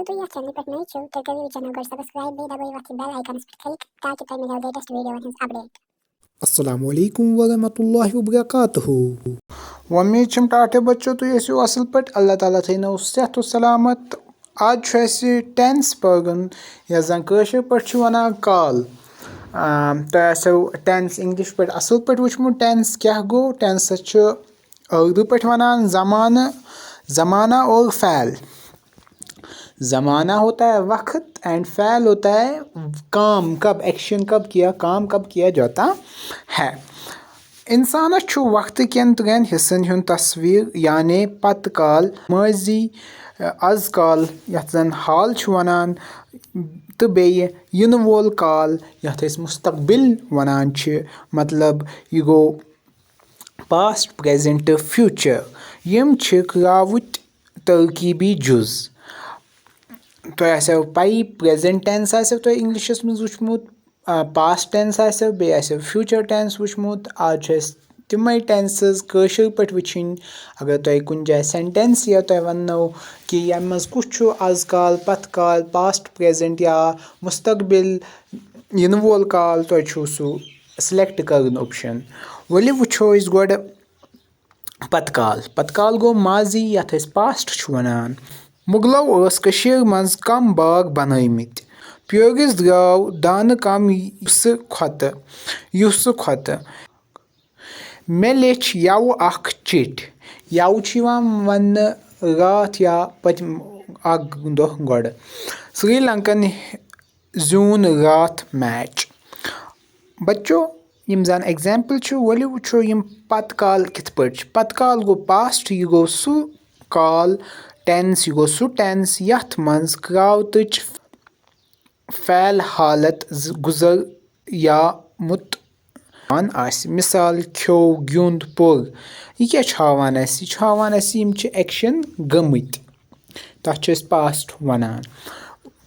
अगर तुम यह चैनल पर नए हो तो कभी चैनल को सब्सक्राइब भी दबाइए वक्त बेल आइकन पर क्लिक ताकि तुम्हें मिले लेटेस्ट वीडियो अपडेट अस्सलामु अलैकुम वरहमतुल्लाहि वबरकातुहू। उम्मीद छम टाटे बच्चों तो ये असल पे अल्लाह ताला थो सेहत तो सलामत। आज टेंस पगन या जन कशर पे वन काल तो टेंस इंग्लिश पे असल पे वुचमुत टेंस क्या गो। टेंस उर्दू पे वन ज़माना ज़माना और फ़ैल। ज़माना होता है वक्त एंड फ़ैल होता है काम, कब एक्शन कब किया, काम कब किया जाता है। इंसानस छु वक्त केन त्रेन हिस्सन हुंद तस्वीर यानी पत काल, माजी, आज काल यथ जन हाल छु वनान तो बेय यिन वोल काल यथ अस मुस्तकबिल वनान छ। मतलब यह गो पास्ट, प्रेजेंट, फ्यूचर यम छ क्रावुट तरकीबी जुज। तो आसो पाई प्रेजेंट टेंस आसो तो इंग्लिशस मज वुचमुत, पास्ट टेंस आसो बे आसो फ्यूचर टेंस वुचमुत। आज तिमै टेंसेस कशर पे वुचिन। अगर तुम कुन जाए सेंटेंस या तो वनो कि यम मज कुछ छु आज काल, पत काल, पास्ट, प्रेजेंट या मुस्तकबिल यिन वोल काल तो छु सु सिलेक्ट करन ऑप्शन। वली वुचो इस गोड पत काल। पत काल गो माजी यथ अस पास्ट छु वनान। मुगलों ओस कशीर मज कम बाग बनैमित, प्योगिस द्राव दान कम युस खोत। मे लेच यव अख चिट। यव छु वन रात या पतम अख दोह गोड। श्रीलंकन जून रात मैच। बच्चों यम जन एग्जाम्पल छु वली वुचो यम पत काल कित पट। पत काल गो पास्ट, यह गो सु काल टेंस, यह गो सु टेंस यथ मज क्रावतच फैल हालत गुजर या मुत आस। मिसाल खो, ग्युंद, पोर। यह क्या हावान अस? यह हावान अस यम छ एक्शन गमित, तथ छ अस पास्ट वनान।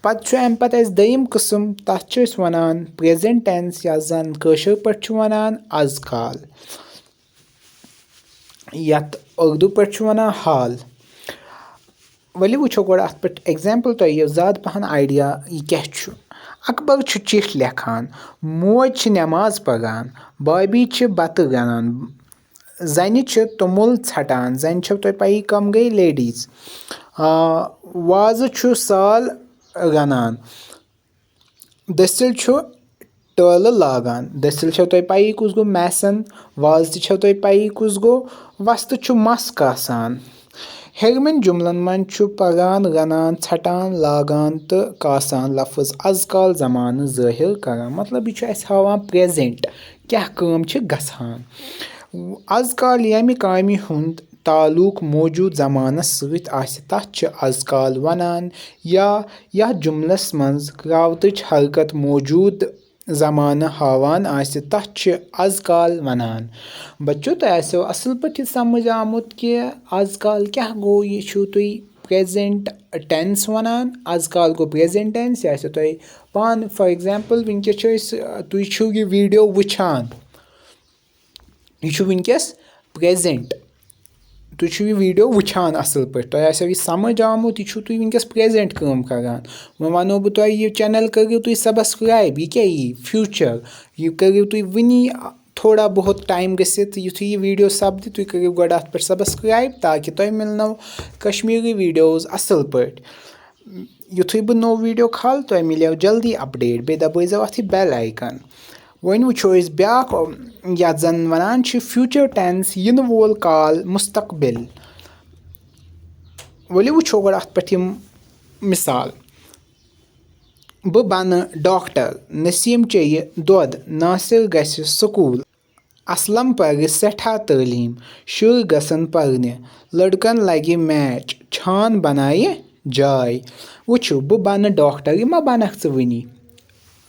पत अम पत अस दयम किस्म, तथ छ अस वनान प्रेजेंट टेंस या जन कशर पे छ वनान आज काल, यथ उर्दू पे छ वनान हाल। वली वुचो गोड अथ पे एग्जाम्पल तो ये ज्यादा पहन आइडिया यह क्या छु। अकबर छु चिठ लेखान, मोज छ नमाज पढ़ान, बाबी छ बत रनान, जन छ तुमुल छटान। जन छ तो पई कम गई लेडीज। वाज छु साल रनान, दसिल छु टल लागान। दसिल छ तो पई कुस गो मैसन, वाज छ तो पई कुस गो वस्त छु मस कासान। हेगमिन जुमलन मन छु पगान, रनान, छटान, लागान तो कासान लफ्ज आज काल ज़मान ज़ाहिर करान। मतलब यह अस हावान प्रेजेंट क्या काम छ गसान। आज काल यमि कामि हुंद तालुक मौजूद ज़मानस सत आसि तथ छ आज काल वनान। या यह जुमलस मज क्रावतच हरकत मौजूद ज़माना हावान आसि तथ छ आज काल वनान। बच्चों तो आसो असल पे समझ आमुत कि आज काल क्या गो। यह छु तुई प्रेजेंट टेंस वनान। आज काल गो प्रेजेंट टेंस। यह तो पान फॉर एग्जाम्पल वनकस तुई छु यह वीडियो वुचान, यह छु वनकस प्रेजेंट। तुई छु यह वीडियो वुचान असल पे तो आसो यह समझ आमुत यह छु तुई वनकस प्रेजेंट काम करान। वनो बह तुह यह चैनल करियो तुई सब्सक्राइब। यह क्या यह फ्यूचर, यह करियो तुई वनी थोड़ा बहुत टाइम गसित युथु यह वीडियो सपद तुई करियो गोड अथ पे सब्सक्राइब ताकि तुह मिलनो कश्मीरी वीडियोज असल पे। युथु बह नो वीडियो खाल तुह मिलो जल्दी अपडेट। बे दबाइजो अथ बेल आइकन। वन वुचो अस ब्याक यथ जन वनान छ फ्यूचर टेंस यिन वोल काल, मुस्तकबिल। वली वुचो गोड अथ पे मिसाल। बह बन डॉक्टर, नसीम चेय दुध, नासिर गस स्कूल, असलम पर सठा तालीम, शुर गसन परने, लड़कन लगे मैच, छान बनाए जाय। वुचो बह बन डॉक्टर यह मा बनख च वनी,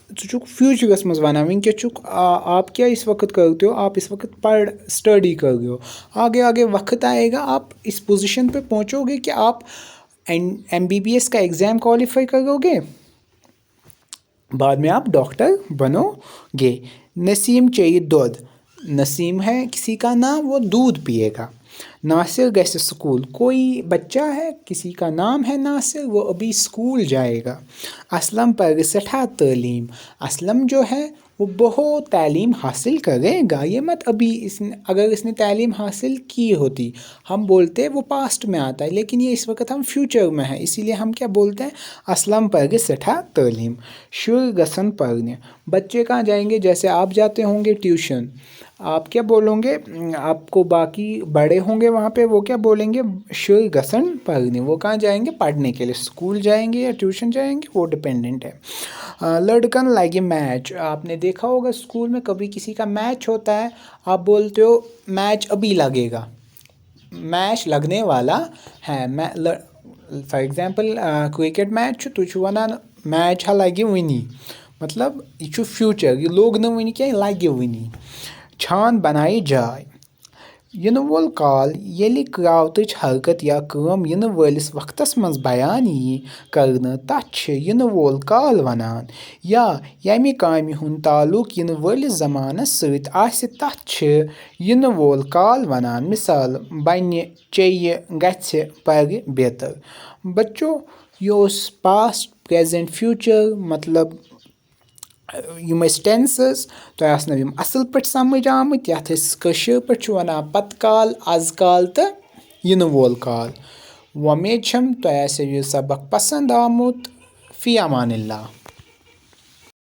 चुक फ्यूचरस मज वनान। वनकस चुक आप क्या इस वक्त करते हो, आप इस वक्त पढ़ स्टडी कर रहे हो। आगे आगे वक्त आएगा आप इस पोजीशन पे पहुंचोगे कि आप MBBS का एग्ज़ाम क्वालिफाई करोगे, बाद में आप डॉक्टर बनोगे। नसीम चाहिए दूध, नसीम है किसी का नाम, वो दूध पिएगा। नासिर गैसे स्कूल, कोई बच्चा है किसी का नाम है नासिर, वो अभी स्कूल जाएगा। असलम पर सठा तालीम, असलम जो है वो बहुत तालीम हासिल करेगा। ये मत अभी अगर इसने तालीम हासिल की होती हम बोलते वो पास्ट में आता है, लेकिन ये इस वक्त हम फ्यूचर में है, इसीलिए हम क्या बोलते हैं असलम पर सठा तालीम। शुर गसन पढ़ने, बच्चे कहाँ जाएंगे, जैसे आप जाते होंगे ट्यूशन, आप क्या बोलोगे, आपको बाकी बड़े होंगे वहाँ पे वो क्या बोलेंगे शुर गसन पढ़ने, वो कहाँ जाएंगे पढ़ने के लिए, स्कूल जाएंगे या ट्यूशन जाएंगे वो डिपेंडेंट है। लड़कन लाइक मैच, आपने देखा होगा स्कूल में कभी किसी का मैच होता है, आप बोलते हो मैच अभी लगेगा, मैच लगने वाला है। फॉर एग्जांपल क्रिकेट मैच तुझ वनान मैच हा लगे वनी, मतलब ये फ्यूचर, ये लोग न वनी क्या लगे वनी। छान बनाई जाए, यिन वोल काल येलि क्रावतच हरकत या काम यिन वलिस वक्तस मंज बयान यी करन तथ छ यिन वोल काल वनान, या यमि कामि हुंद तालुक यिन वलिस जमानस सत आसि तथ छ यिन वोल काल वनान। मिसाल बन्य चेय गछ पर बेहतर। बच्चों ये ओस पास्ट प्रेजेंट फ्यूचर मतलब यम टेंसेस तो आसनो यम असल पट समझ आमत, यथ कशर पट वनान पत काल, आज काल तो यिन वोल काल। उम्मीद छम तो यह सबक पसंद आमुत। फी अमानिल्लाह।